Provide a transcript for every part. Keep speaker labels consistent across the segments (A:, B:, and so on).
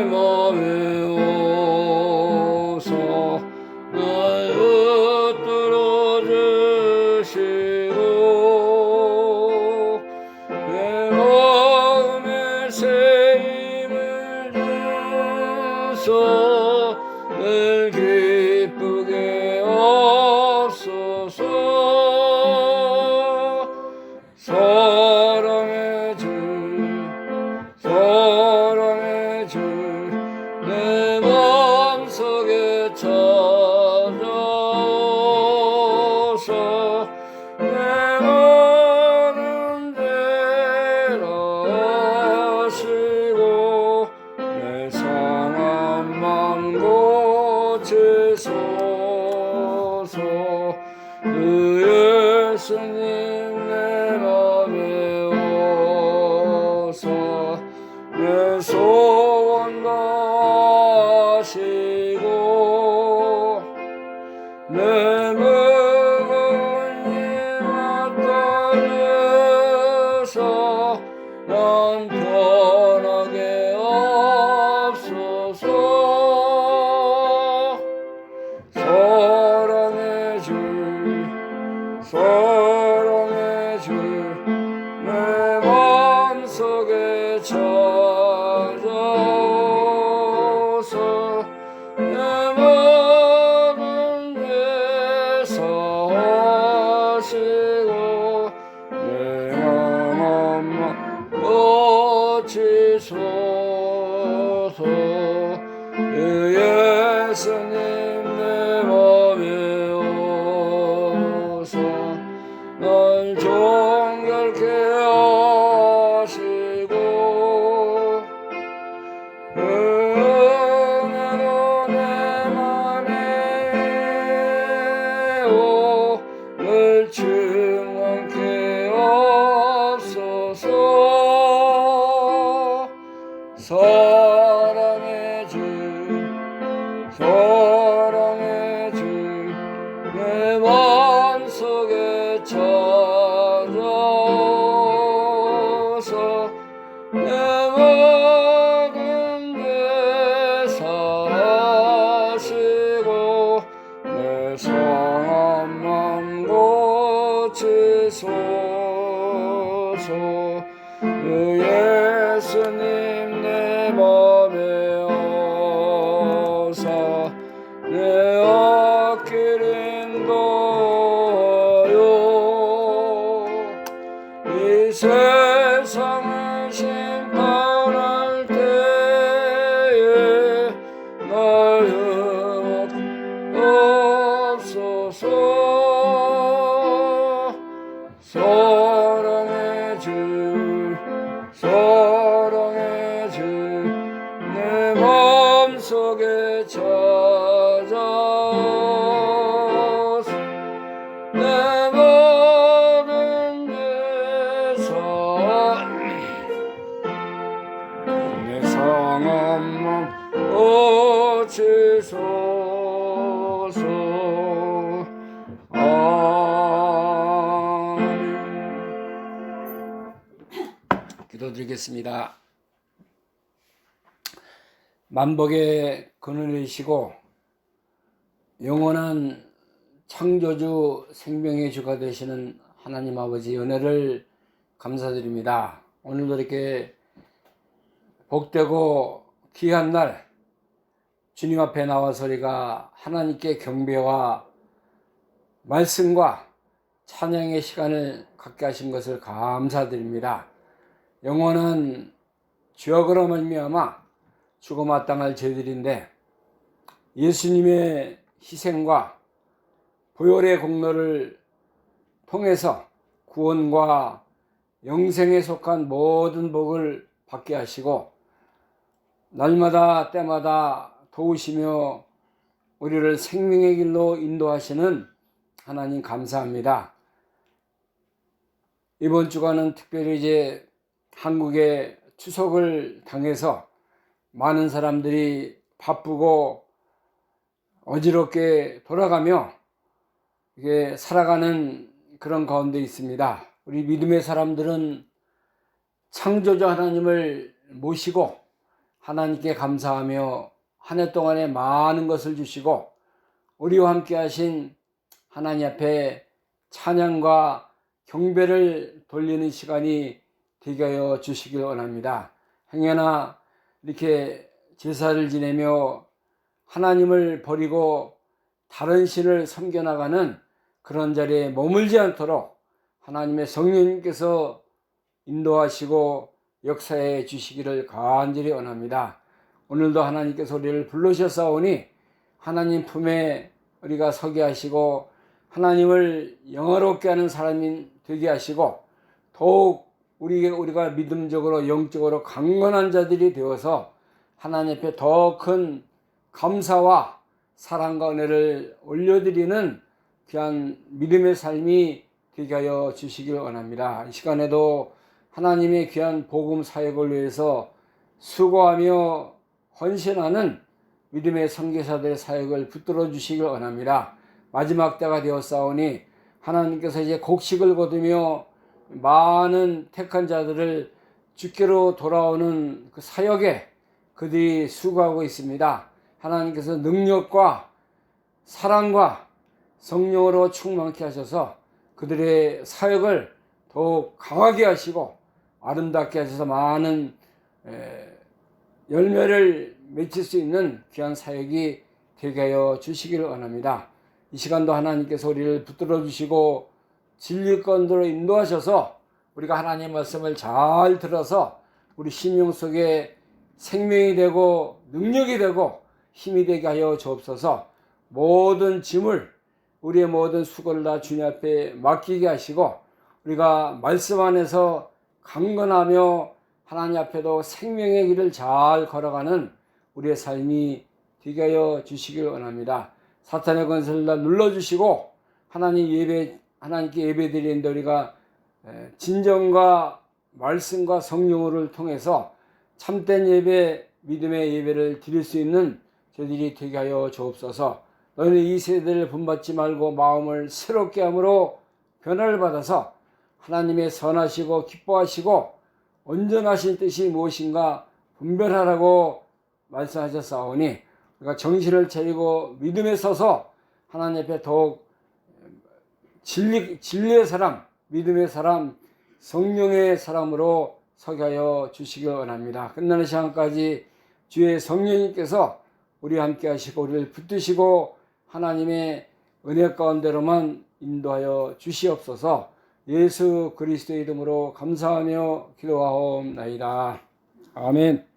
A: 마음에 오서 날 붙들어 주시고 내 마음에 새 힘을 주소 늘 기쁘게 없소서 사랑의 주 사랑의 주 내 마음속에 찾아오소 내 많은 죄를 아시고 내 상한 맘 고치소서 그 예수님 내 맘에 오서 내 소원 다하시고 내 무거운 짐 맡아주소 난 편하게 없소서 사랑의 주 사랑의 주 내 마음속에 찾아오소 내 모든 죄 사하시고 내 마음 고치소서 그 예수님 내 맘에 오서 날 정결케 하시고 은혜로 내 맘에 오늘 충만케 없소서 사랑의 주 사랑의 주 내 마음속에 찾아오소 내 모든 죄 사하시고 내 상한 맘 고치소서 그 예수님 내 맘에 오사 내 앞길 인도하여 이 세상을 심판할 때에 날 흠없소서 사랑의 주 사랑의 주 내 마음속에 찾아오소 내 모든 죄 내 상한 맘 고치소서 아멘. 기도드리겠습니다. 만복의 근원이시고 영원한 창조주 생명의 주가 되시는 하나님 아버지 은혜를 감사드립니다. 오늘도 이렇게 복되고 귀한 날 주님 앞에 나와서 우리가 하나님께 경배와 말씀과 찬양의 시간을 갖게 하신 것을 감사드립니다. 영원한 죄악으로 말미암아 죽어 마땅할 죄들인데 예수님의 희생과 보혈의 공로를 통해서 구원과 영생에 속한 모든 복을 받게 하시고 날마다 때마다 도우시며 우리를 생명의 길로 인도하시는 하나님 감사합니다. 이번 주간은 특별히 이제 한국의 추석을 당해서 많은 사람들이 바쁘고 어지럽게 돌아가며 이게 살아가는 그런 가운데 있습니다. 우리 믿음의 사람들은 창조주 하나님을 모시고 하나님께 감사하며 한 해 동안에 많은 것을 주시고 우리와 함께 하신 하나님 앞에 찬양과 경배를 돌리는 시간이 되게 하여 주시길 원합니다. 행여나 이렇게 제사를 지내며 하나님을 버리고 다른 신을 섬겨나가는 그런 자리에 머물지 않도록 하나님의 성령님께서 인도하시고 역사해 주시기를 간절히 원합니다. 오늘도 하나님께서 우리를 부르셨사오니 하나님 품에 우리가 서게 하시고 하나님을 영화롭게 하는 사람이 되게 하시고 더욱 우리가 믿음적으로 영적으로 강건한 자들이 되어서 하나님 앞에 더 큰 감사와 사랑과 은혜를 올려드리는 귀한 믿음의 삶이 되게 하여 주시길 원합니다. 이 시간에도 하나님의 귀한 복음 사역을 위해서 수고하며 헌신하는 믿음의 선교사들의 사역을 붙들어 주시길 원합니다. 마지막 때가 되었사오니 하나님께서 이제 곡식을 거두며 많은 택한 자들을 주께로 돌아오는 그 사역에 그들이 수고하고 있습니다. 하나님께서 능력과 사랑과 성령으로 충만케 하셔서 그들의 사역을 더욱 강하게 하시고 아름답게 하셔서 많은 열매를 맺힐 수 있는 귀한 사역이 되게 하여 주시기를 원합니다. 이 시간도 하나님께서 우리를 붙들어 주시고 진리권으로 인도하셔서 우리가 하나님의 말씀을 잘 들어서 우리 심령 속에 생명이 되고 능력이 되고 힘이 되게 하여 주옵소서. 모든 짐을 우리의 모든 수고를 다 주님 앞에 맡기게 하시고 우리가 말씀 안에서 강건하며 하나님 앞에도 생명의 길을 잘 걸어가는 우리의 삶이 되게 하여 주시길 원합니다. 사탄의 권세를 다 눌러주시고 하나님께 예배드리는데 우리가 진정과 말씀과 성령을 통해서 참된 예배, 믿음의 예배를 드릴 수 있는 저희들이 되게 하여 주옵소서. 너희는 이 세대를 본받지 말고 마음을 새롭게 함으로 변화를 받아서 하나님의 선하시고 기뻐하시고 온전하신 뜻이 무엇인가 분별하라고 말씀하셨사오니 우리가 정신을 차리고 믿음에 서서 하나님 앞에 더욱 진리의 사람, 믿음의 사람, 성령의 사람으로 서게 하여 주시기 원합니다. 끝나는 시간까지 주의 성령님께서 우리와 함께 하시고 우리를 붙드시고 하나님의 은혜 가운데로만 인도하여 주시옵소서. 예수 그리스도의 이름으로 감사하며 기도하옵나이다. 아멘.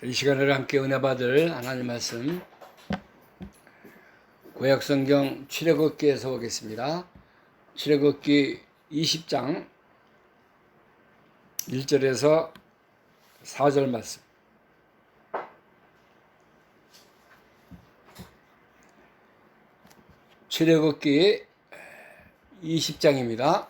A: 이 시간을 함께 은혜 받을 하나님 말씀 구약성경 출애굽기에서 보겠습니다. 출애굽기 20장 1절에서 4절 말씀. 출애굽기 20장입니다.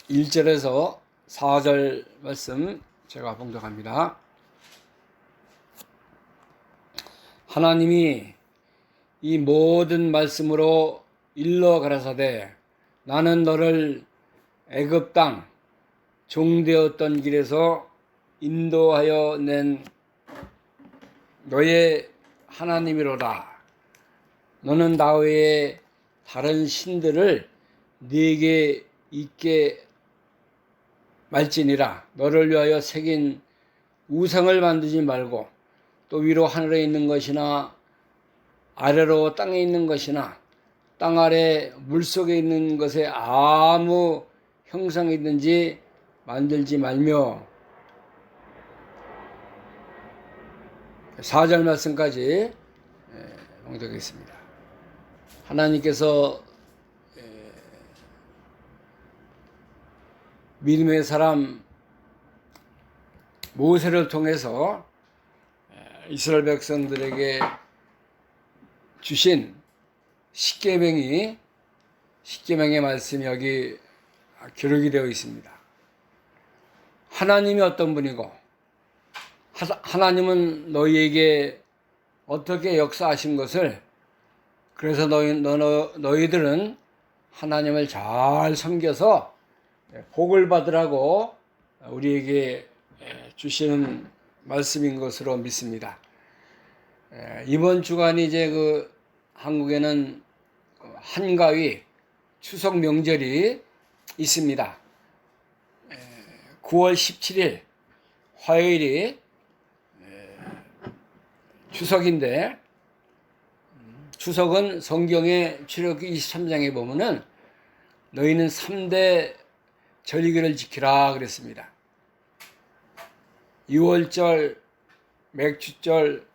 A: 1절에서 4절 말씀 제가 봉독합니다. 하나님이 이 모든 말씀으로 일러 가라사대 나는 너를 애굽 땅 종되었던 길에서 인도하여 낸 너의 하나님이로다. 너는 나 외에 다른 신들을 네게 있게 말지니라. 너를 위하여 새긴 우상을 만들지 말고 또 위로 하늘에 있는 것이나 아래로 땅에 있는 것이나 땅 아래 물속에 있는 것에 아무 형상이든지 만들지 말며 4절 말씀까지 봉독하겠습니다. 하나님께서 믿음의 사람 모세를 통해서 이스라엘 백성들에게 주신 십계명의 말씀이 여기 기록이 되어 있습니다. 하나님이 어떤 분이고 하나님은 너희에게 어떻게 역사하신 것을, 그래서 너희들은 하나님을 잘 섬겨서 복을 받으라고 우리에게 주시는 말씀인 것으로 믿습니다. 이번 주간이 이제 한국에는 한가위 추석 명절이 있습니다. 9월 17일 화요일이 추석인데, 추석은 성경의 출애굽기 23장에 보면은 너희는 3대 절기를 지키라 그랬습니다. 유월절, 맥주절,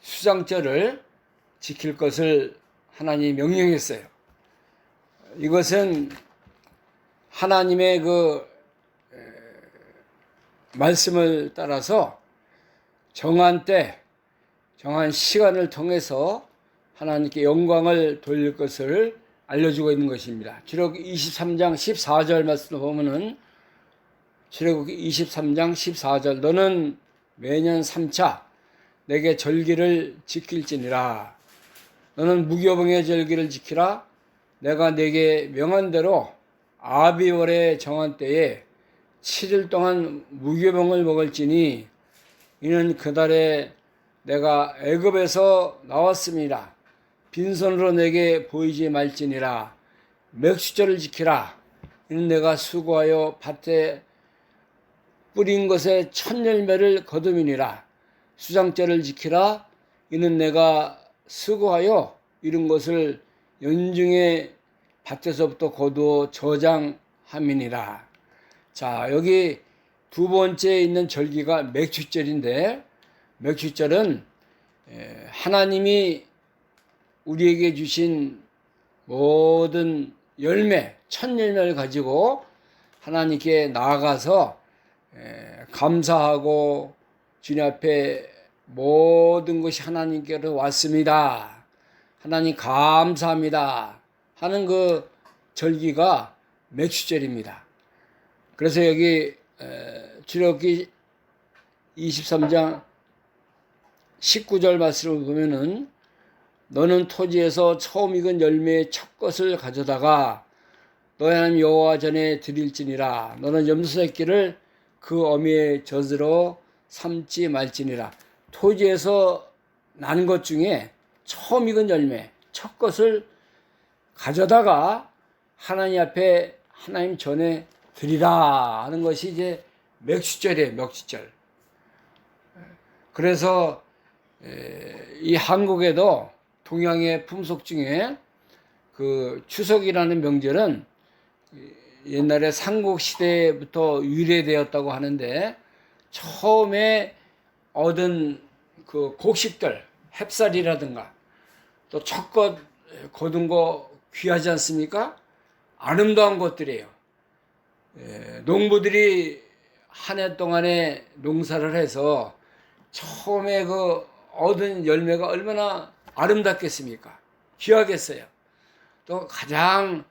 A: 수장절을 지킬 것을 하나님이 명령했어요. 이것은 하나님의 말씀을 따라서 정한 때, 정한 시간을 통해서 하나님께 영광을 돌릴 것을 알려주고 있는 것입니다. 출애굽기 23장 14절 말씀을 보면은, 출애굽기 23장 14절, 너는 매년 3차 내게 절기를 지킬지니라. 너는 무교병의 절기를 지키라. 내가 내게 명한 대로 아비월에 정한 때에 7일 동안 무교병을 먹을지니 이는 그달에 내가 애굽에서 나왔습니다. 빈손으로 내게 보이지 말지니라. 맥수절을 지키라. 이는 내가 수고하여 밭에 뿌린 것에 첫 열매를 거둠이니라. 수장절을 지키라. 이는 내가 수고하여 이룬 것을 연중에 밭에서부터 거두어 저장함이니라. 자, 여기 두 번째 있는 절기가 맥주절인데, 맥주절은 하나님이 우리에게 주신 모든 열매, 첫 열매를 가지고 하나님께 나아가서 감사하고 주님 앞에 모든 것이 하나님께로 왔습니다. 하나님 감사합니다 하는 그 절기가 맥주절입니다. 그래서 여기 출애굽기 23장 19절 말씀을 보면은, 너는 토지에서 처음 익은 열매의 첫 것을 가져다가 너의 하나님 여호와 전에 드릴지니라. 너는 염소 새끼를 그 어미의 젖으로 삼지 말지니라. 토지에서 난 것 중에 처음 익은 열매, 첫 것을 가져다가 하나님 앞에, 하나님 전에 드리라 하는 것이 이제 맥주절이에요, 맥주절. 그래서 이 한국에도 동양의 풍속 중에 그 추석이라는 명절은 옛날에 삼국시대부터 유래되었다고 하는데, 처음에 얻은 그 곡식들, 햅쌀이라든가 또 첫것 거둔 거 귀하지 않습니까? 아름다운 것들이에요. 농부들이 한 해 동안에 농사를 해서 처음에 그 얻은 열매가 얼마나 아름답겠습니까? 귀하겠어요. 또 가장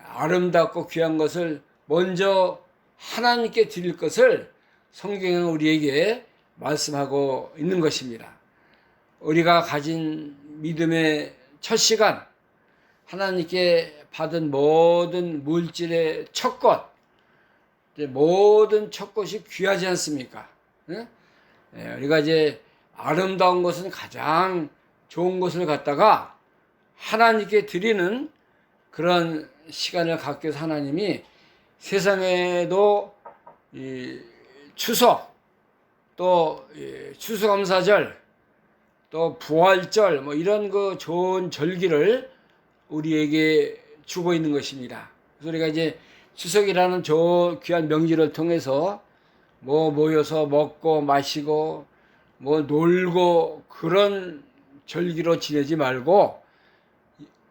A: 아름답고 귀한 것을 먼저 하나님께 드릴 것을 성경은 우리에게 말씀하고 있는 것입니다. 우리가 가진 믿음의 첫 시간, 하나님께 받은 모든 물질의 첫 것, 모든 첫 것이 귀하지 않습니까? 우리가 이제 아름다운 것은 가장 좋은 것을 갖다가 하나님께 드리는 그런 시간을 갖기 위해서 하나님이 세상에도 이 추석, 또 추수감사절, 또 부활절, 뭐 이런 그 좋은 절기를 우리에게 주고 있는 것입니다. 그래서 우리가 이제 추석이라는 저 귀한 명절을 통해서 뭐 모여서 먹고 마시고 뭐 놀고 그런 절기로 지내지 말고,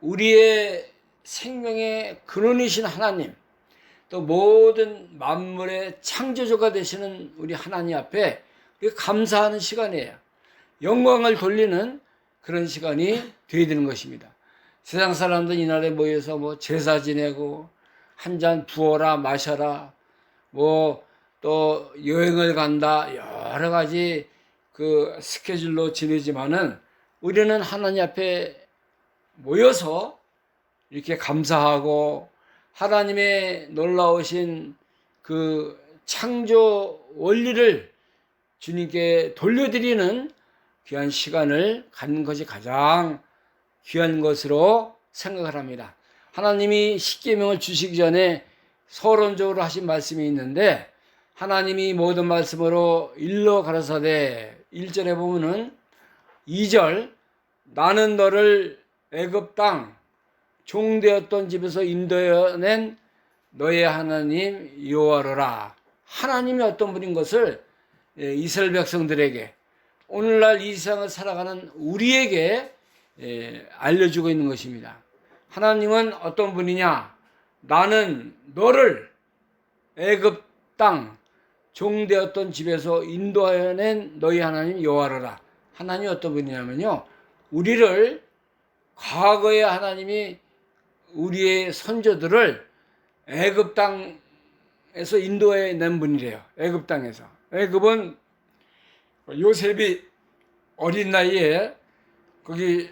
A: 우리의 생명의 근원이신 하나님, 또 모든 만물의 창조주가 되시는 우리 하나님 앞에 감사하는 시간이에요. 영광을 돌리는 그런 시간이 되어야 되는 것입니다. 세상 사람들 이날에 모여서 뭐 제사 지내고 한 잔 부어라 마셔라 뭐 또 여행을 간다 여러 가지 그 스케줄로 지내지만은 우리는 하나님 앞에 모여서 이렇게 감사하고 하나님의 놀라우신 그 창조 원리를 주님께 돌려드리는 귀한 시간을 갖는 것이 가장 귀한 것으로 생각을 합니다. 하나님이 십계명을 주시기 전에 서론적으로 하신 말씀이 있는데 하나님이 모든 말씀으로 일러 가라사대 1절에 보면은 2절 나는 너를 애굽 땅 종되었던 집에서 인도해낸 너의 하나님 여호와로라. 하나님이 어떤 분인 것을 이스라엘 백성들에게 오늘날 이 세상을 살아가는 우리에게 알려주고 있는 것입니다. 하나님은 어떤 분이냐? 나는 너를 애굽 땅 종되었던 집에서 인도하여 낸 너희 하나님 여호와로라. 하나님이 어떤 분이냐면요, 우리를 과거에 하나님이 우리의 선조들을 애굽 땅에서 인도해 낸 분이래요. 애굽 땅에서. 애굽은 요셉이 어린 나이에 거기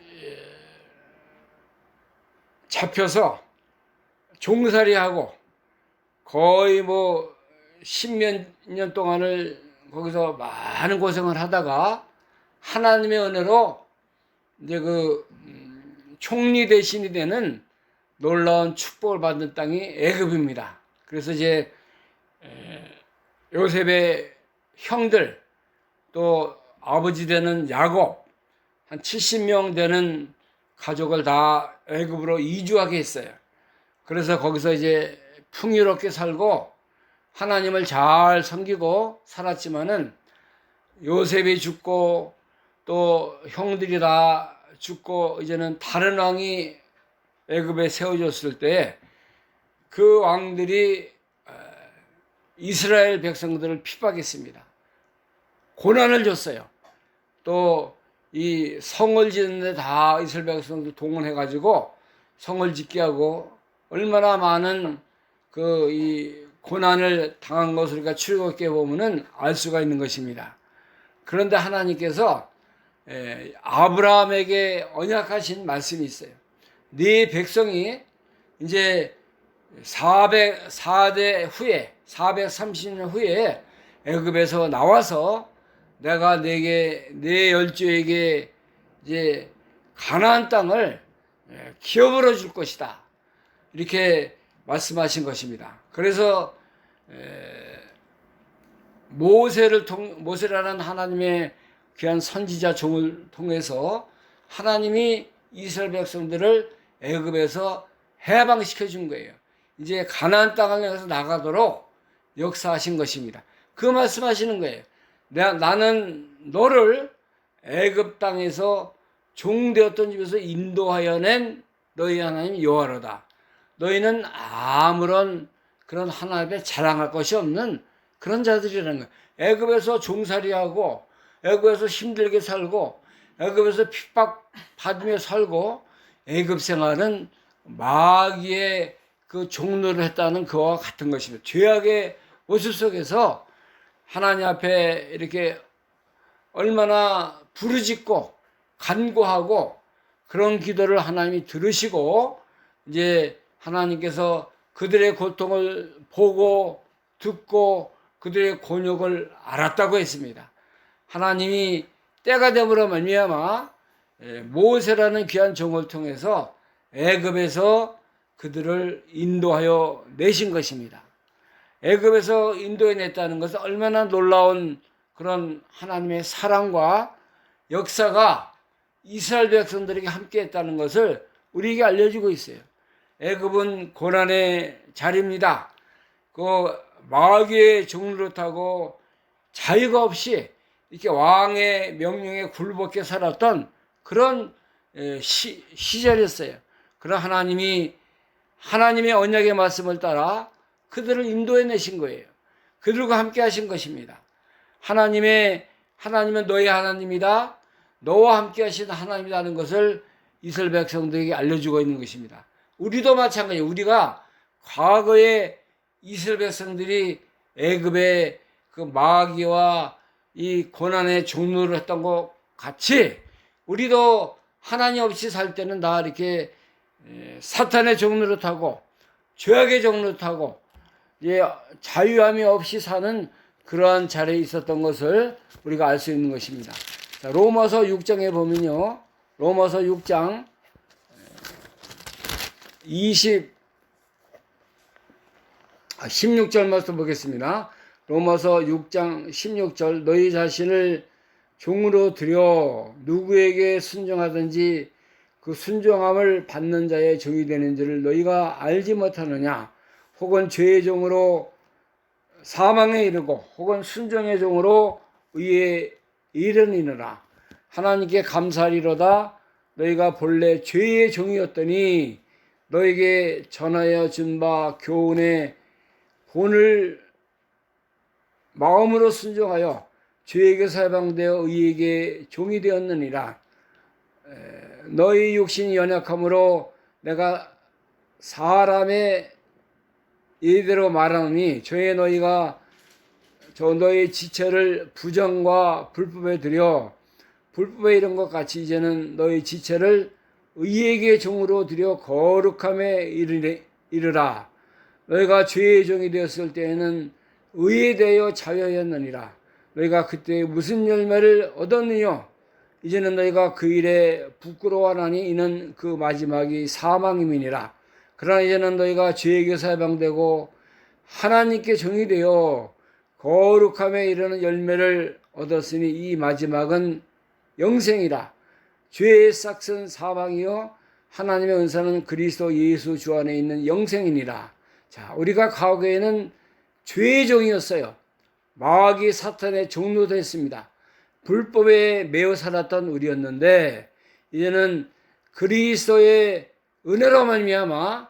A: 잡혀서 종살이하고 거의 뭐 십몇 년 동안을 거기서 많은 고생을 하다가 하나님의 은혜로 이제 그 총리 대신이 되는 놀라운 축복을 받는 땅이 애굽입니다. 그래서 이제 요셉의 형들 또 아버지 되는 야곱 한 70명 되는 가족을 다 애굽으로 이주하게 했어요. 그래서 거기서 이제 풍요롭게 살고 하나님을 잘 섬기고 살았지만은 요셉이 죽고 또 형들이 다 죽고 이제는 다른 왕이 애굽에 세워졌을 때 그 왕들이 이스라엘 백성들을 핍박했습니다. 고난을 줬어요. 또 이 성을 짓는데 다 이스라엘 백성들 동원해가지고 성을 짓게 하고 얼마나 많은 그 이 고난을 당한 것을 우리가 출애굽기에 보면은 알 수가 있는 것입니다. 그런데 하나님께서 아브라함에게 언약하신 말씀이 있어요. 네 백성이 이제 400대 후에 430년 후에 애굽에서 나와서 내가 내게 내 열조에게 이제 가나안 땅을 기업으로 줄 것이다. 이렇게 말씀하신 것입니다. 그래서 모세라는 하나님의 귀한 선지자 종을 통해서 하나님이 이스라엘 백성들을 애굽에서 해방시켜 준 거예요. 이제 가나안 땅을 나가도록 역사하신 것입니다. 그 말씀하시는 거예요. 나는 너를 애굽 땅에서 종되었던 집에서 인도하여 낸 너희 하나님 여호와로다. 너희는 아무런 그런 하나님의 자랑할 것이 없는 그런 자들이라는 거예요. 애굽에서 종살이하고 애굽에서 힘들게 살고 애굽에서 핍박받으며 살고 애굽 생활은 마귀의 그 종노를 했다는 그와 같은 것입니다. 죄악의 모습 속에서 하나님 앞에 이렇게 얼마나 부르짖고 간구하고 그런 기도를 하나님이 들으시고 이제 하나님께서 그들의 고통을 보고 듣고 그들의 곤욕을 알았다고 했습니다. 하나님이 때가 되므로 말미암아 모세라는 귀한 종을 통해서 애굽에서 그들을 인도하여 내신 것입니다. 애굽에서 인도해 냈다는 것은 얼마나 놀라운 그런 하나님의 사랑과 역사가 이스라엘 백성들에게 함께 했다는 것을 우리에게 알려주고 있어요. 애굽은 고난의 자리입니다. 그 마귀의 종로를 타고 자유가 없이 이렇게 왕의 명령에 굴복해 살았던 그런 시절이었어요. 그런 하나님의 언약의 말씀을 따라 그들을 인도해 내신 거예요. 그들과 함께 하신 것입니다. 하나님은 너의 하나님이다. 너와 함께 하신 하나님이라는 것을 이스라엘 백성들에게 알려주고 있는 것입니다. 우리도 마찬가지예요. 우리가 과거에 이스라엘 백성들이 애굽의 그 마귀와 이 고난의 종로를 했던 것 같이 우리도 하나님 없이 살 때는 다 이렇게 사탄의 종로를 타고 죄악의 종로를 타고 자유함이 없이 사는 그러한 자리에 있었던 것을 우리가 알 수 있는 것입니다. 자, 로마서 6장에 보면요. 로마서 6장 16절 말씀 보겠습니다. 로마서 6장 16절 너희 자신을 종으로 들여 누구에게 순종하든지 그 순종함을 받는 자의 종이 되는 줄을 너희가 알지 못하느냐. 혹은 죄의 종으로 사망에 이르고 혹은 순종의 종으로 의에 이르니라. 하나님께 감사하리로다. 너희가 본래 죄의 종이었더니 너에게 전하여 준 바 교훈의 본을 마음으로 순종하여 죄에게서 해방되어 의에게 종이 되었느니라. 너희 육신이 연약함으로 내가 사람의 이대로 말하노니 저의 너희가 너희 지체를 부정과 불법에 들여 불법에 이른 것 같이 이제는 너희 지체를 의에게 종으로 들여 거룩함에 이르라. 너희가 죄의 종이 되었을 때에는 의에 대하여 자유하였느니라. 너희가 그때 무슨 열매를 얻었느냐? 이제는 너희가 그 일에 부끄러워하나니 이는 그 마지막이 사망임이니라. 그러나 이제는 너희가 죄에게서 해방되고 하나님께 종이 되어 거룩함에 이르는 열매를 얻었으니 이 마지막은 영생이라. 죄의 싹은 사망이요 하나님의 은사는 그리스도 예수 주 안에 있는 영생이니라. 자, 우리가 과거에는 죄의 종이었어요. 마귀 사탄의 종로 됐습니다. 불법에 매여 살았던 우리였는데 이제는 그리스도의 은혜로 말미암아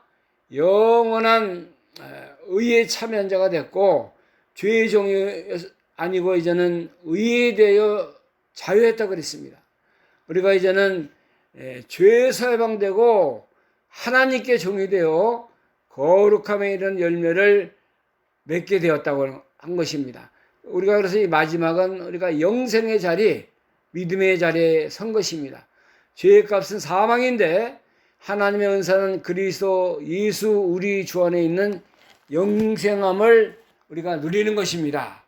A: 영원한 의의 참여한 자가 됐고 죄의 종이 아니고 이제는 의에 대하여 자유했다고 그랬습니다. 우리가 이제는 죄에서 해방되고 하나님께 종이 되어 거룩함에 이르는 열매를 맺게 되었다고 한 것입니다. 우리가 그래서 이 마지막은 우리가 영생의 자리, 믿음의 자리에 선 것입니다. 죄의 값은 사망인데 하나님의 은사는 그리스도 예수 우리 주 안에 있는 영생함을 우리가 누리는 것입니다.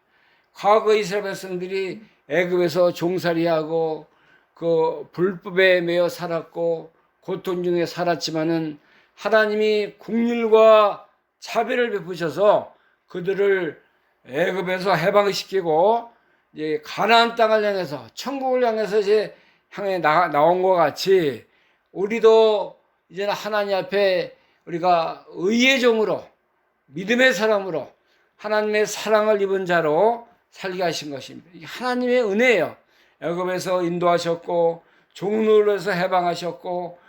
A: 과거 이스라엘 백성들이 애굽에서 종살이하고 그 불법에 매여 살았고 고통 중에 살았지만은 하나님이 긍휼과 자비를 베푸셔서 그들을 애굽에서 해방시키고 이제 가나안 땅을 향해서 천국을 향해서 이제 향해 나온 것 같이 우리도 이제는 하나님 앞에 우리가 의의 종으로 믿음의 사람으로 하나님의 사랑을 입은 자로 살게 하신 것입니다. 이게 하나님의 은혜예요. 애굽에서 인도하셨고 종로에서 해방하셨고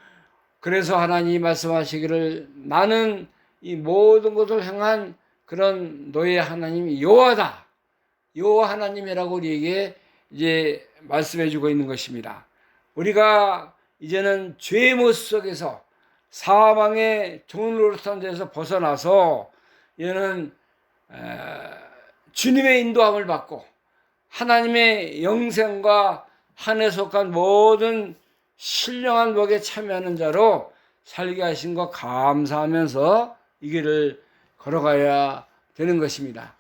A: 그래서 하나님이 말씀하시기를 나는 이 모든 것을 향한 그런 너의 하나님이 여호와다. 여호와 하나님이라고 우리에게 이제 말씀해주고 있는 것입니다. 우리가 이제는 죄의 모습 속에서 사망의 종로릇한 데서 벗어나서 이제는 주님의 인도함을 받고 하나님의 영생과 한에 속한 모든 신령한 복에 참여하는 자로 살게 하신 것 감사하면서 이 길을 걸어가야 되는 것입니다.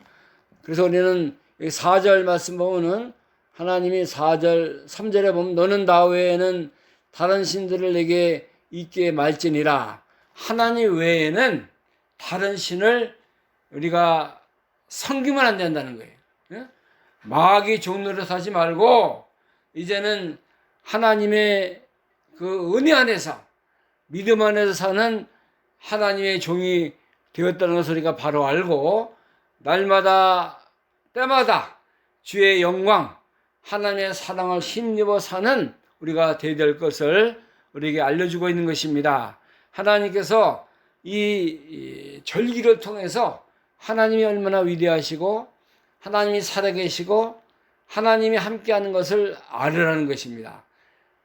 A: 그래서 우리는 4절 말씀 보면은 하나님이 4절, 3절에 보면 너는 나 외에는 다른 신들을 내게 있게 말지니라. 하나님 외에는 다른 신을 우리가 섬기면 안 된다는 거예요. 마귀 종노릇 하지 말고 이제는 하나님의 그 은혜 안에서 믿음 안에서 사는 하나님의 종이 되었다는 것을 우리가 바로 알고 날마다 때마다 주의 영광 하나님의 사랑을 힘입어 사는 우리가 되어야 될 것을 우리에게 알려주고 있는 것입니다. 하나님께서 이 절기를 통해서 하나님이 얼마나 위대하시고 하나님이 살아계시고 하나님이 함께하는 것을 알으라는 것입니다.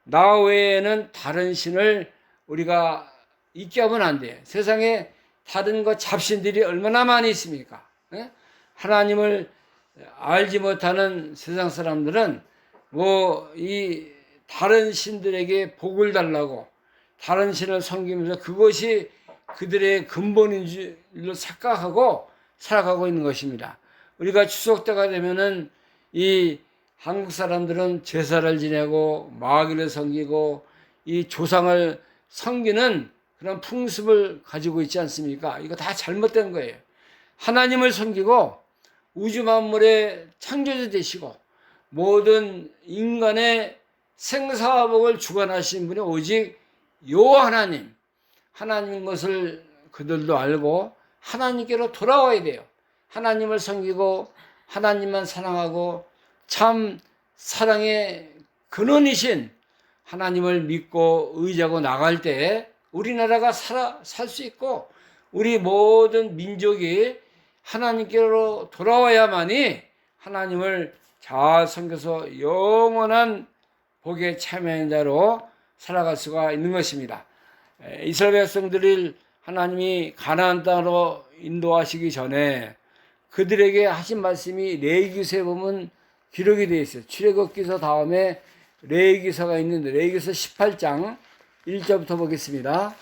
A: 나 외에는 다른 신을 우리가 있게 하면 안 돼요. 세상에 다른 것 잡신들이 얼마나 많이 있습니까? 하나님을 알지 못하는 세상 사람들은 뭐 이 다른 신들에게 복을 달라고 다른 신을 섬기면서 그것이 그들의 근본인 줄로 착각하고 살아가고 있는 것입니다. 우리가 추석 때가 되면은 이 한국 사람들은 제사를 지내고 마귀를 섬기고 이 조상을 섬기는 그런 풍습을 가지고 있지 않습니까? 이거 다 잘못된 거예요. 하나님을 섬기고 우주 만물의 창조주 되시고 모든 인간의 생사복을 주관하신 분이 오직 요 하나님 것을 그들도 알고 하나님께로 돌아와야 돼요. 하나님을 섬기고 하나님만 사랑하고 참 사랑의 근원이신 하나님을 믿고 의지하고 나갈 때 우리나라가 살 수 있고 우리 모든 민족이 하나님께로 돌아와야만이 하나님을 잘 섬겨서 영원한 복에 참여한 자로 살아갈 수가 있는 것입니다. 이스라엘 백성들을 하나님이 가나안 땅으로 인도하시기 전에 그들에게 하신 말씀이 레위기서에 보면 기록이 되어 있어요. 출애굽기서 다음에 레위기서가 있는데 레위기서 18장 1절부터 보겠습니다.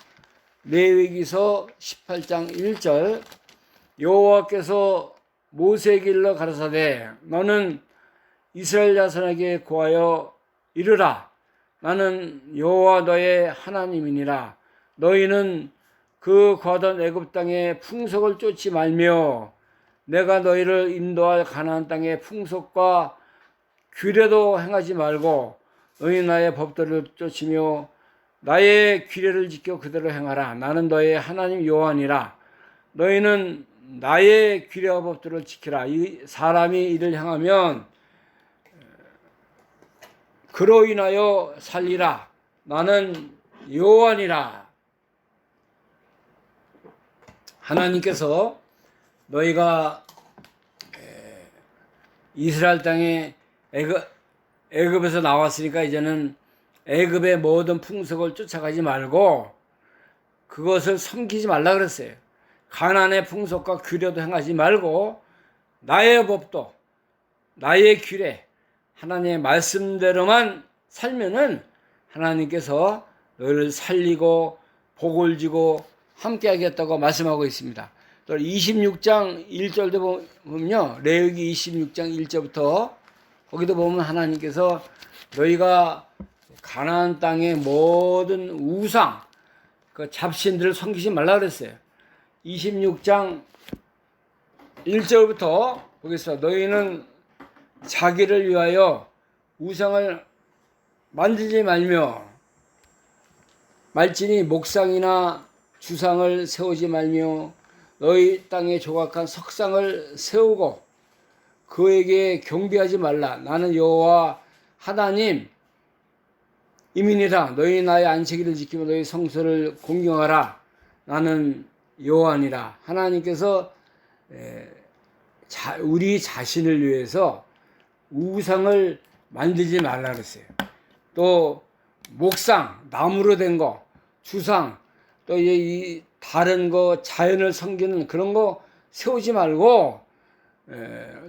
A: 레위기서 18장 1절 여호와께서 모세에게 일러 가라사대 너는 이스라엘 자손에게 고하여 이르라 나는 여호와 너의 하나님이니라 너희는 그 거하던 애굽 땅의 풍속을 쫓지 말며 내가 너희를 인도할 가나안 땅의 풍속과 규례도 행하지 말고 너희 나의 법도를 쫓으며 나의 규례를 지켜 그대로 행하라 나는 너의 하나님 여호와니라 너희는 나의 규례와 법도를 지키라 이 사람이 이를 행하면 그로 인하여 살리라 나는 여호와니라. 하나님께서 너희가 이스라엘 땅에 애굽에서 나왔으니까 이제는 애굽의 모든 풍속을 쫓아가지 말고 그것을 섬기지 말라 그랬어요. 가나안의 풍속과 규례도 행하지 말고 나의 법도 나의 규례 하나님의 말씀대로만 살면은 하나님께서 너희를 살리고 복을 주고 함께 하겠다고 말씀하고 있습니다. 또 26장 1절도 보면요. 레위기 26장 1절부터 거기도 보면 하나님께서 너희가 가나안 땅의 모든 우상 그 잡신들을 섬기지 말라 그랬어요. 26장 1절부터 보겠습니다. 너희는 자기를 위하여 우상을 만들지 말며 말지니 목상이나 주상을 세우지 말며 너희 땅에 조각한 석상을 세우고 그에게 경배하지 말라. 나는 여호와 하나님 이민이라. 너희 나의 안식일을 지키며 너희 성소를 공경하라. 나는 여호와니라. 하나님께서 우리 자신을 위해서 우상을 만들지 말라 그랬어요. 또 목상, 나무로 된 거, 주상, 또 이 다른 거 자연을 섬기는 그런 거 세우지 말고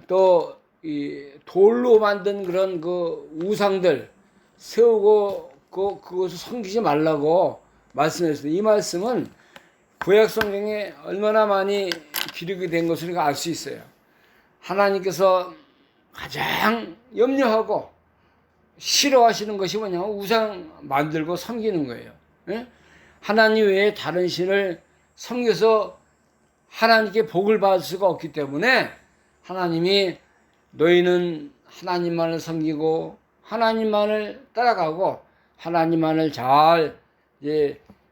A: 또 이 돌로 만든 그런 그 우상들 세우고 그것을 섬기지 말라고 말씀했어요. 이 말씀은 구약 성경에 얼마나 많이 기록이 된 것을 우리가 알 수 있어요. 하나님께서 가장 염려하고 싫어하시는 것이 뭐냐면 우상 만들고 섬기는 거예요. 하나님 외에 다른 신을 섬겨서 하나님께 복을 받을 수가 없기 때문에 하나님이 너희는 하나님만을 섬기고 하나님만을 따라가고 하나님만을 잘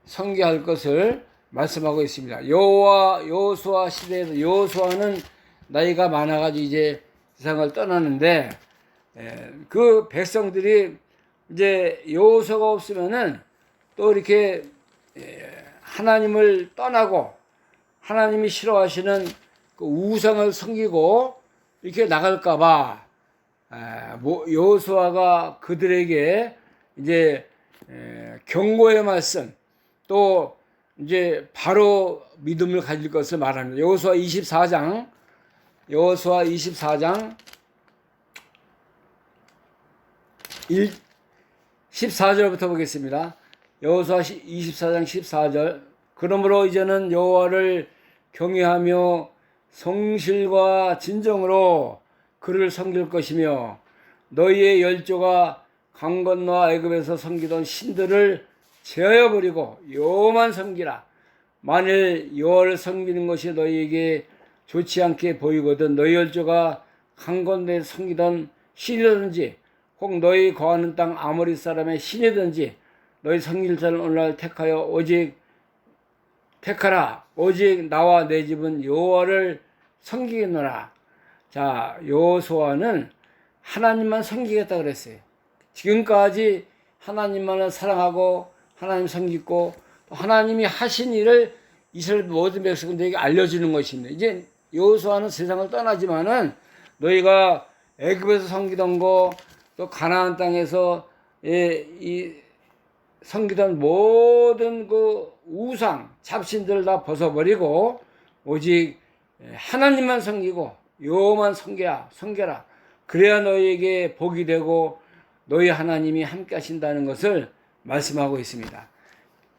A: 섬겨할 것을 말씀하고 있습니다. 여호수아 시대에도 여호수아는 나이가 많아가지고 이제 세상을 떠나는데 그 백성들이 이제 여호수아가 없으면은 또 이렇게 하나님을 떠나고 하나님이 싫어하시는 그 우상을 섬기고 이렇게 나갈까봐 여호수아가 그들에게 이제 경고의 말씀, 또 이제 바로 믿음을 가질 것을 말합니다. 여호수아 24장 14절부터 보겠습니다. 여호수아 24장 14절. 그러므로 이제는 여호와를 경외하며 성실과 진정으로 그를 섬길 것이며 너희의 열조가 강 건너 애굽에서 섬기던 신들을 제하여 버리고 여호와만 섬기라. 만일 여호와를 섬기는 것이 너희에게 좋지 않게 보이거든 너희 열조가 강 건너에 섬기던 신이든지 혹 너희 거하는 땅 아모리 사람의 신이든지 너희 섬길 자를 오늘날 택하라. 오직 나와 내 집은 여호와를 섬기겠노라. 자, 여호수아는 하나님만 섬기겠다 그랬어요. 지금까지 하나님만을 사랑하고 하나님 섬기고 하나님이 하신 일을 이스라엘 모든 백성들에게 알려주는 것입니다. 이제 여호수아는 세상을 떠나지만은 너희가 애굽에서 섬기던 거, 또 가나안 땅에서 이 섬기던 모든 그 우상, 잡신들을 다 벗어버리고 오직 하나님만 섬기고 여호와만 섬겨라. 그래야 너희에게 복이 되고 너희 하나님이 함께 하신다는 것을 말씀하고 있습니다.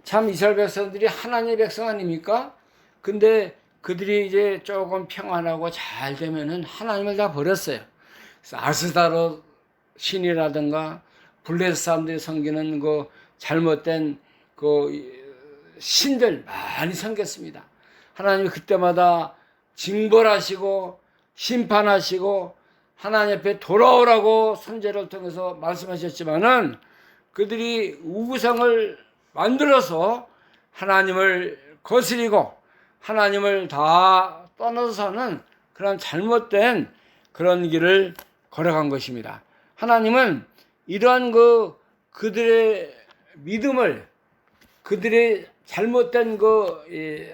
A: 참 이스라엘 백성들이 하나님의 백성 아닙니까? 근데 그들이 이제 조금 평안하고 잘 되면은 하나님을 다 버렸어요. 그래서 아스다로 신이라든가 블레셋 사람들이 섬기는 그 잘못된 그 신들 많이 섬겼습니다. 하나님이 그때마다 징벌하시고 심판하시고 하나님 앞에 돌아오라고 선제를 통해서 말씀하셨지만은 그들이 우상을 만들어서 하나님을 거스리고 하나님을 다 떠나서 사는 그런 잘못된 그런 길을 걸어간 것입니다. 하나님은 이러한 그들의 믿음을, 그들의 잘못된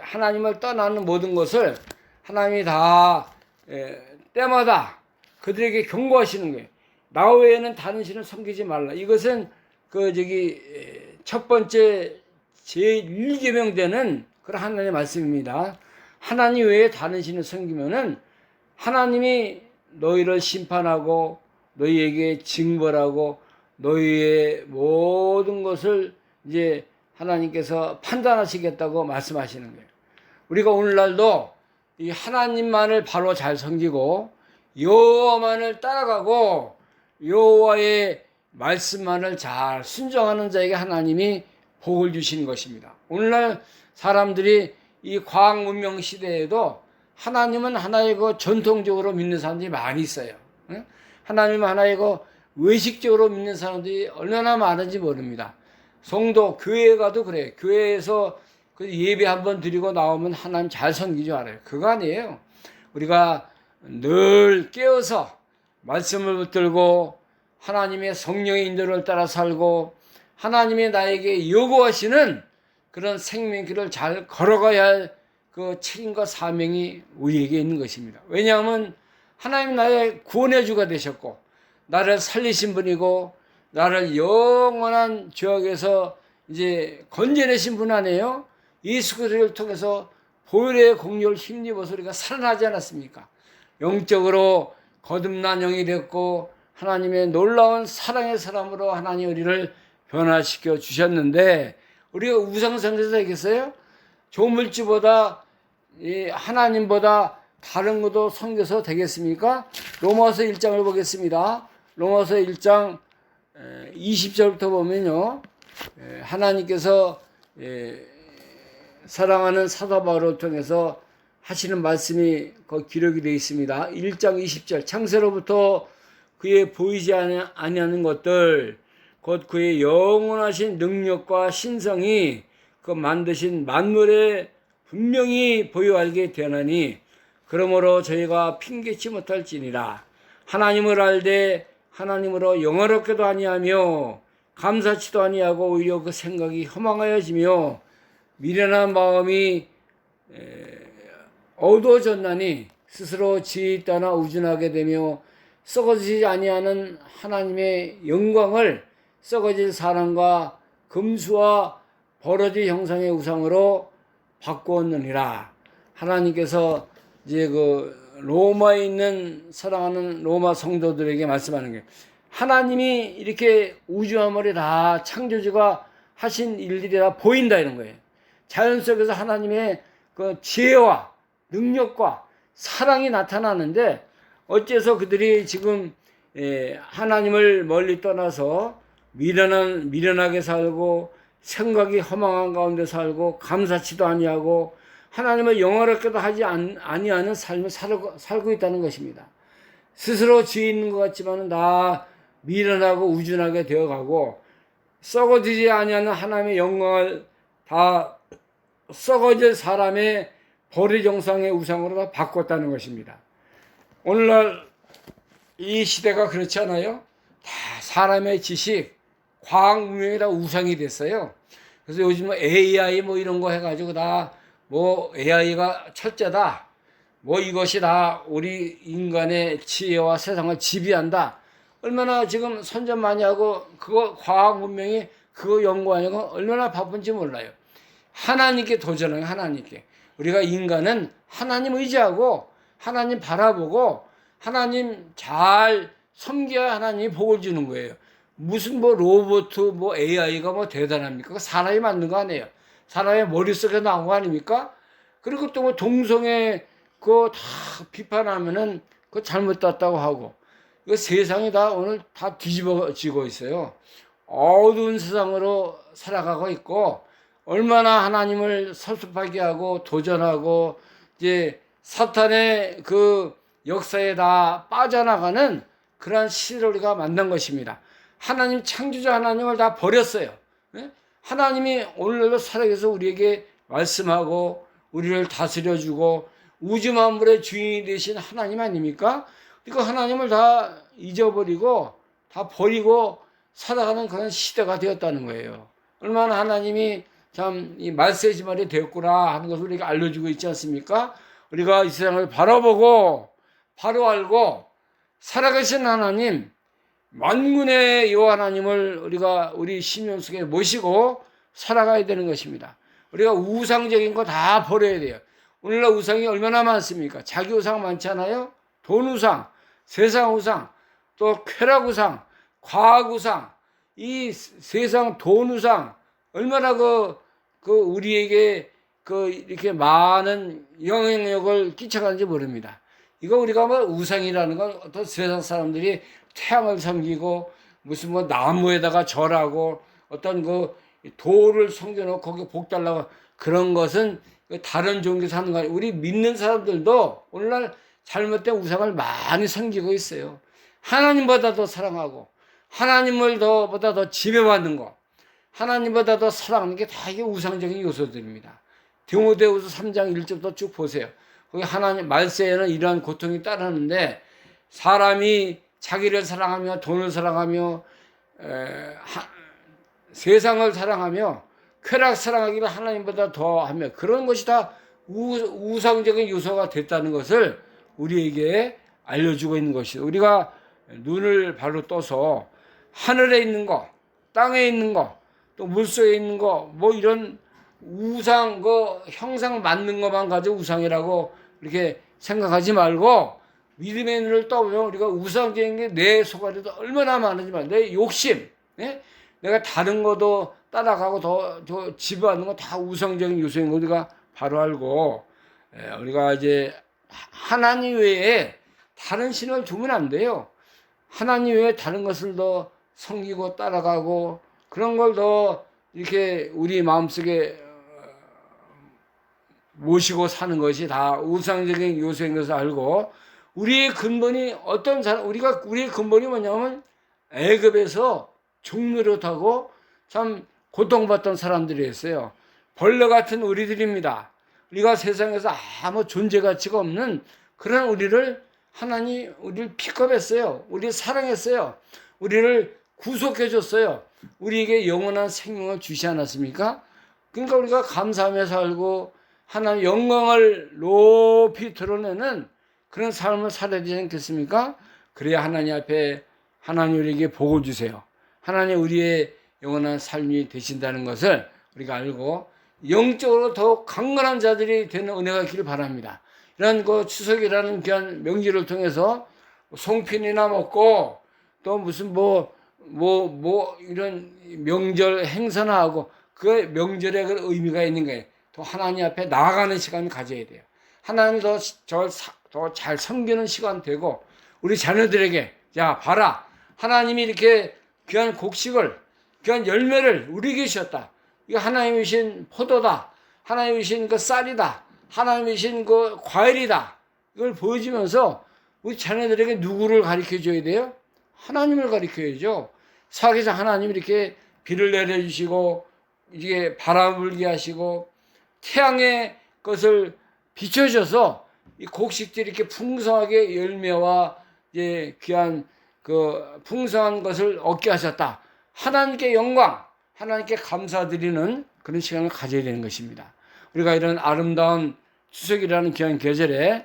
A: 하나님을 떠나는 모든 것을 하나님이 다 때마다 그들에게 경고하시는 거예요. 나 외에는 다른 신을 섬기지 말라. 이것은 첫 번째 제1계명 되는 그런 하나님의 말씀입니다. 하나님 외에 다른 신을 섬기면은 하나님이 너희를 심판하고 너희에게 징벌하고 너희의 모든 것을 이제 하나님께서 판단하시겠다고 말씀하시는 거예요. 우리가 오늘날도 이 하나님만을 바로 잘 섬기고 여호와만을 따라가고 여호와의 말씀만을 잘 순종하는 자에게 하나님이 복을 주시는 것입니다. 오늘날 사람들이 이 과학 문명 시대에도 하나님은 하나의 전통적으로 믿는 사람들이 많이 있어요. 하나님은 하나의 외식적으로 믿는 사람들이 얼마나 많은지 모릅니다. 성도, 교회에 가도 그래요. 교회에서 예배 한번 드리고 나오면 하나님 잘 섬기는 줄 알아요. 그거 아니에요. 우리가 늘 깨어서 말씀을 붙들고 하나님의 성령의 인도를 따라 살고 하나님이 나에게 요구하시는 그런 생명길을 잘 걸어가야 할 그 책임과 사명이 우리에게 있는 것입니다. 왜냐하면 하나님 나의 구원의 주가 되셨고 나를 살리신 분이고 나를 영원한 죄악에서 이제 건져내신 분 아니에요? 예수 그리스도를 통해서 보혈의 공로를 힘입어서 우리가 살아나지 않았습니까? 영적으로 거듭난 영이 됐고 하나님의 놀라운 사랑의 사람으로 하나님 우리를 변화시켜 주셨는데 우리가 우상 섬겨서 되겠어요? 조물주보다 하나님보다 다른 것도 섬겨서 되겠습니까? 로마서 1장을 보겠습니다. 로마서 1장 20절부터 보면요. 하나님께서 사랑하는 사도 바울을 통해서 하시는 말씀이 기록이 되어 있습니다. 1장 20절 창세로부터 그의 보이지 아니하는 것들 곧 그의 영원하신 능력과 신성이 그 만드신 만물에 분명히 보여 알게 되나니 그러므로 저희가 핑계치 못할지니라. 하나님을 알되 하나님으로 영화롭게도 아니하며 감사치도 아니하고 오히려 그 생각이 허망하여지며 미련한 마음이 어두워졌나니 스스로 지혜 떠나 우준하게 되며 썩어지지 아니하는 하나님의 영광을 썩어질 사람과 금수와 버러지 형상의 우상으로 바꾸었느니라. 하나님께서 이제 그 로마에 있는 사랑하는 로마 성도들에게 말씀하는 게, 하나님이 이렇게 우주만물이 다 창조주가 하신 일들이 다 보인다 이런 거예요. 자연 속에서 하나님의 그 지혜와 능력과 사랑이 나타나는데, 어째서 그들이 지금 하나님을 멀리 떠나서 미련하게 살고 생각이 허망한 가운데 살고 감사치도 아니하고 하나님을 영화롭게도 하지 아니하는 삶을 살고 있다는 것입니다. 스스로 지혜 있는 것 같지만 다 미련하고 우준하게 되어가고 썩어지지 아니하는 하나님의 영광을 다 썩어질 사람의 버리 정상의 우상으로 다 바꿨다는 것입니다. 오늘날 이 시대가 그렇지 않아요? 다 사람의 지식, 과학 문명이 다 우상이 됐어요. 그래서 요즘 뭐 AI 뭐 이런 거 해가지고 다 뭐 AI가 첫째다, 뭐 이것이 다 우리 인간의 지혜와 세상을 지배한다. 얼마나 지금 선전 많이 하고 그거 과학 문명이 그거 연구하려고 얼마나 바쁜지 몰라요. 하나님께 도전해요. 하나님께. 우리가 인간은 하나님 의지하고 하나님 바라보고 하나님 잘 섬겨야 하나님이 복을 주는 거예요. 무슨 뭐 로봇 뭐 AI가 뭐 대단합니까? 사람이 만든 거 아니에요. 사람의 머릿속에 나온 거 아닙니까? 그리고 또 뭐 동성애 그거 다 비판하면은 그거 잘못됐다고 하고, 이거 세상이 다 오늘 다 뒤집어지고 있어요. 어두운 세상으로 살아가고 있고, 얼마나 하나님을 섭섭하게 하고 도전하고 이제 사탄의 그 역사에 다 빠져나가는 그러한 시대를 우리가 만난 것입니다. 하나님 창조자 하나님을 다 버렸어요. 하나님이 오늘날도 살아계셔서 우리에게 말씀하고 우리를 다스려주고 우주 만물의 주인이 되신 하나님 아닙니까? 그러니까 하나님을 다 잊어버리고 다 버리고 살아가는 그런 시대가 되었다는 거예요. 얼마나 하나님이 참 이 말세지 말이 되었구나 하는 것을 우리가 알려주고 있지 않습니까? 우리가 이 세상을 바라보고 바로 알고 살아계신 하나님, 만군의 여호와 하나님을 우리가 우리 심령 속에 모시고 살아가야 되는 것입니다. 우리가 우상적인 거 다 버려야 돼요. 오늘날 우상이 얼마나 많습니까? 자기 우상 많잖아요. 돈 우상, 세상 우상, 또 쾌락 우상, 과학 우상, 이 세상 돈 우상 얼마나 우리에게 이렇게 많은 영향력을 끼쳐가는지 모릅니다. 이거 우리가 뭐 우상이라는 건 어떤 세상 사람들이 태양을 섬기고 무슨 뭐 나무에다가 절하고 어떤 그 돌을 섬겨놓고 거기 복 달라고 그런 것은 다른 종교에서 하는 거 아니에요. 우리 믿는 사람들도 오늘날 잘못된 우상을 많이 섬기고 있어요. 하나님보다 더 사랑하고 하나님을 보다 더 지배받는 거, 하나님보다 더 사랑하는 게 다 이게 우상적인 요소들입니다. 디모데후서 3장 1절부터 쭉 보세요. 거기 하나님 말세에는 이러한 고통이 따르는데, 사람이 자기를 사랑하며 돈을 사랑하며 세상을 사랑하며 쾌락 사랑하기를 하나님보다 더하며 그런 것이 다 우상적인 요소가 됐다는 것을 우리에게 알려주고 있는 것이죠. 우리가 눈을 바로 떠서 하늘에 있는 거, 땅에 있는 거, 또 물속에 있는 거, 뭐 이런 우상, 형상 만든 것만 가지고 우상이라고 이렇게 생각하지 말고, 믿음의 눈을 떠보면 우리가 우상적인 게 내 속안에도 얼마나 많은지만, 내 욕심, 내가 다른 것도 따라가고 더 지배하는 거 다 우상적인 요소인 거 우리가 바로 알고, 우리가 이제 하나님 외에 다른 신을 두면 안 돼요. 하나님 외에 다른 것을 더 섬기고 따라가고 그런 걸 더 이렇게 우리 마음속에 모시고 사는 것이 다 우상적인 요소인 것을 알고, 우리의 근본이 우리의 근본이 뭐냐면 애굽에서 종노릇하고 참 고통받던 사람들이었어요. 벌레 같은 우리들입니다. 우리가 세상에서 아무 존재 가치가 없는 그런 하나님 우리를 픽업했어요. 우리를 사랑했어요. 우리를 구속해 줬어요. 우리에게 영원한 생명을 주시 않았습니까? 그러니까 우리가 감사하며 살고 하나님 영광을 높이 드러내는 그런 삶을 살아야 되지 않겠습니까? 그래야 하나님 앞에 하나님 우리에게 복을 주세요. 하나님 우리의 영원한 삶이 되신다는 것을 우리가 알고 영적으로 더욱 강건한 자들이 되는 은혜가 있기를 바랍니다. 이런 그 추석이라는 귀한 명절을 통해서 송편이나 먹고 또 무슨 이런 명절 행사나 하고 그 명절에 그 의미가 있는 거예요. 또 하나님 앞에 나아가는 시간을 가져야 돼요. 하나님 더 잘 섬기는 시간 되고 우리 자녀들에게 야 봐라 하나님이 이렇게 귀한 곡식을 귀한 열매를 우리에게 주셨다. 이거 하나님이 주신 포도다. 하나님이 주신 그 쌀이다. 하나님이 주신 그 과일이다. 이걸 보여주면서 우리 자녀들에게 누구를 가르쳐줘야 돼요? 하나님을 가르쳐야죠. 사계에서 하나님이 이렇게 비를 내려주시고 이게 바람 불게 하시고 태양의 것을 비춰줘서 이 곡식들이 이렇게 풍성하게 열매와 이제 귀한 그 풍성한 것을 얻게 하셨다. 하나님께 영광, 하나님께 감사드리는 그런 시간을 가져야 되는 것입니다. 우리가 이런 아름다운 추석이라는 귀한 계절에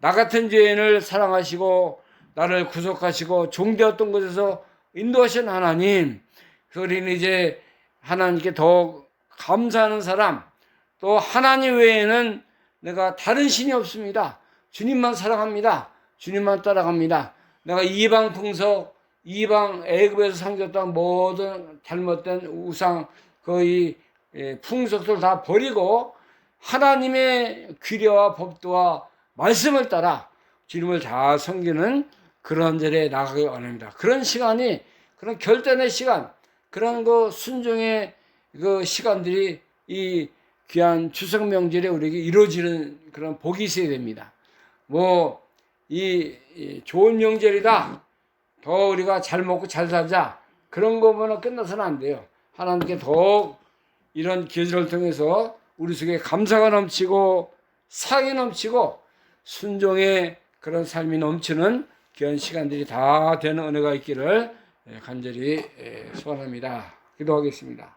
A: 나 같은 죄인을 사랑하시고 나를 구속하시고 종되었던 곳에서 인도하신 하나님, 우리는 이제 하나님께 더욱 감사하는 사람, 또 하나님 외에는 내가 다른 신이 없습니다. 주님만 사랑합니다. 주님만 따라갑니다. 내가 이방 풍속, 이방 애굽에서 상줬던 모든 잘못된 우상, 거의 풍속들 다 버리고 하나님의 규례와 법도와 말씀을 따라 주님을 다 섬기는 그런 절에 나가기 원합니다. 그런 시간이, 그런 결단의 시간, 그런 그 순종의 그 시간들이 이 귀한 추석 명절에 우리에게 이루어지는 그런 복이 있어야 됩니다. 이 좋은 명절이다. 더 우리가 잘 먹고 잘 살자. 그런 거보다 끝나서는 안 돼요. 하나님께 더욱 이런 계절을 통해서 우리 속에 감사가 넘치고 사랑이 넘치고 순종의 그런 삶이 넘치는 귀한 시간들이 다 되는 은혜가 있기를 간절히 소원합니다. 기도하겠습니다.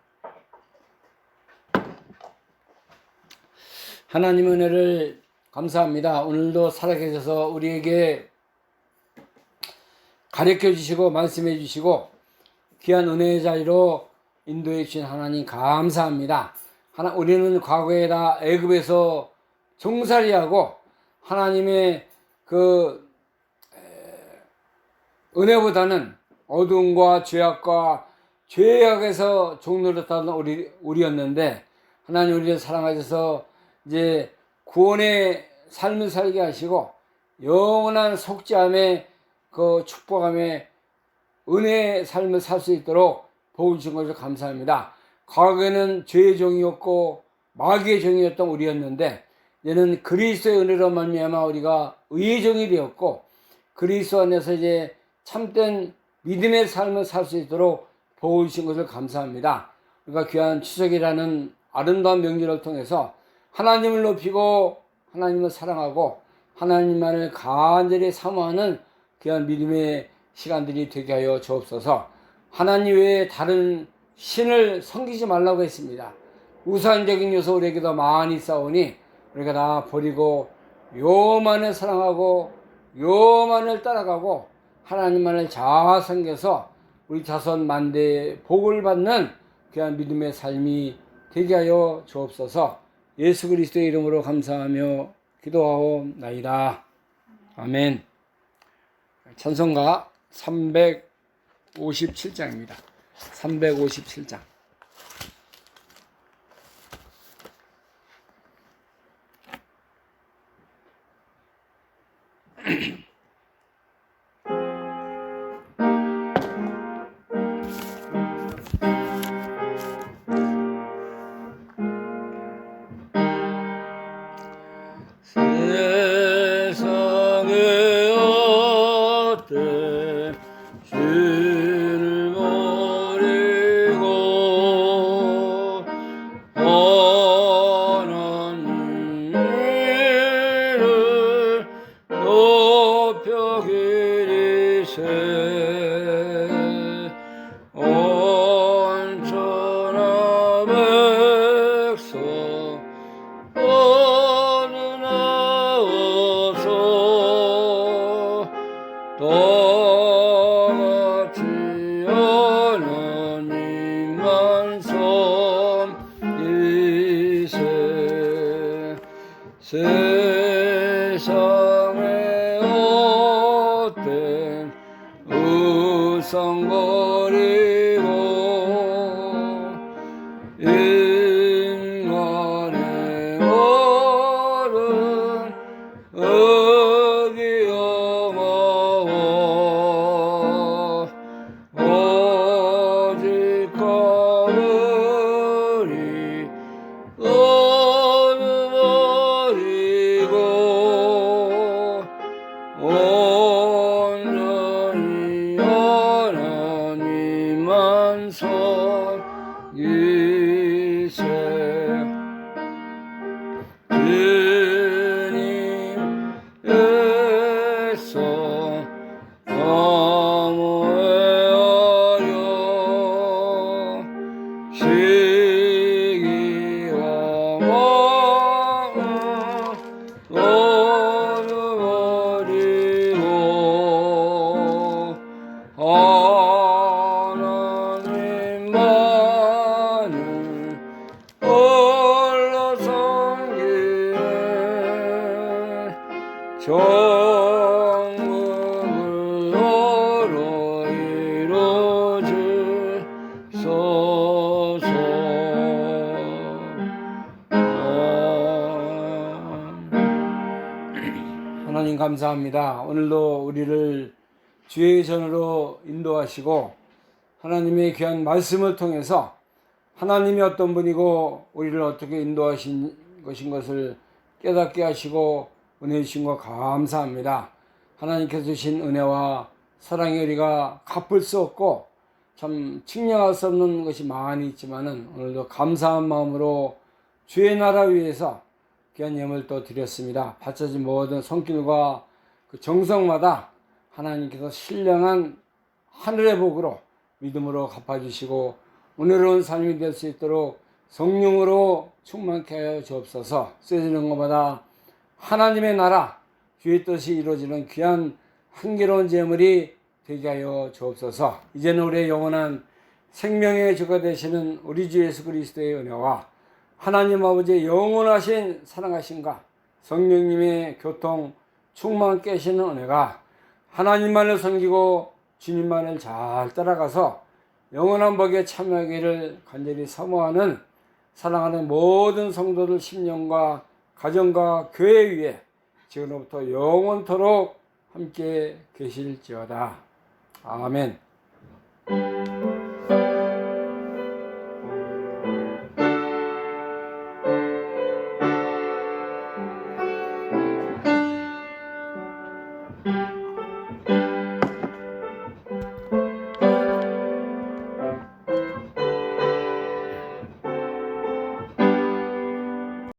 A: 하나님 은혜를 감사합니다. 오늘도 살아계셔서 우리에게 가르쳐 주시고 말씀해 주시고 귀한 은혜의 자리로 인도해 주신 하나님 감사합니다. 우리는 과거에 다 애굽에서 종살이하고 하나님의 그 은혜보다는 어둠과 죄악과 죄악에서 종노릇하던 우리였는데 하나님 우리를 사랑하셔서 이제 구원의 삶을 살게 하시고 영원한 속죄함의 그 축복함의 은혜의 삶을 살 수 있도록 복을 주신 것을 감사합니다. 과거에는 죄의 종이었고 마귀의 종이었던 우리였는데 이제는 그리스도의 은혜로 말미암아 우리가 의의 종이 되었고 그리스도 안에서 이제 참된 믿음의 삶을 살 수 있도록 복을 주신 것을 감사합니다. 우리가 귀한 추석이라는 아름다운 명절을 통해서 하나님을 높이고 하나님을 사랑하고 하나님만을 간절히 사모하는 귀한 믿음의 시간들이 되게 하여 주옵소서. 하나님 외에 다른 신을 섬기지 말라고 했습니다. 우상적인 요소 우리에게도 많이 싸우니 우리가 다 버리고 요만을 사랑하고 요만을 따라가고 하나님만을 잘 섬겨서 우리 자손 만대의 복을 받는 귀한 믿음의 삶이 되게 하여 주옵소서. 예수 그리스도의 이름으로 감사하며 기도하옵나이다. 아멘. 찬송가 357장입니다. 357장. 세상의 어때 주를 버리고 하나님을 높여 기리세 온 천하 백성 또같이 하나님만 섬기세. 세상의 헛된 우상 버리고 인간의 어른 어기어마워 오직 거물이 얻어버리고 온전히 하나님만 섬기세. 주님께서 사모하여 시기와 왕을 얻어버리고 하나님만을 홀로 섬기네. 정국을 너로 이루주소서. 하나님 감사합니다. 오늘도 우리를 주의 전으로 인도하시고 하나님의 귀한 말씀을 통해서 하나님이 어떤 분이고 우리를 어떻게 인도하신 것인 것을 깨닫게 하시고 은혜 주신 것 감사합니다. 하나님께서 주신 은혜와 사랑의 우리가 갚을 수 없고 참 측량할 수 없는 것이 많이 있지만은 오늘도 감사한 마음으로 주의 나라 위해서 귀한 예물을 또 드렸습니다. 바쳐진 모든 손길과 그 정성마다 하나님께서 신령한 하늘의 복으로 믿음으로 갚아주시고 은혜로운 삶이 될 수 있도록 성령으로 충만케 하여 주옵소서. 쓰여지는 것마다 하나님의 나라 주의 뜻이 이루어지는 귀한 한계로운 재물이 되게 하여 주옵소서. 이제는 우리의 영원한 생명의 주가 되시는 우리 주 예수 그리스도의 은혜와 하나님 아버지의 영원하신 사랑하심과 성령님의 교통 충만 깨시는 은혜가 하나님만을 섬기고 주님만을 잘 따라가서 영원한 복에 참여하기를 간절히 사모하는 사랑하는 모든 성도들 심령과 가정과 교회 위에 지금부터 영원토록 함께 계실지어다. 아멘.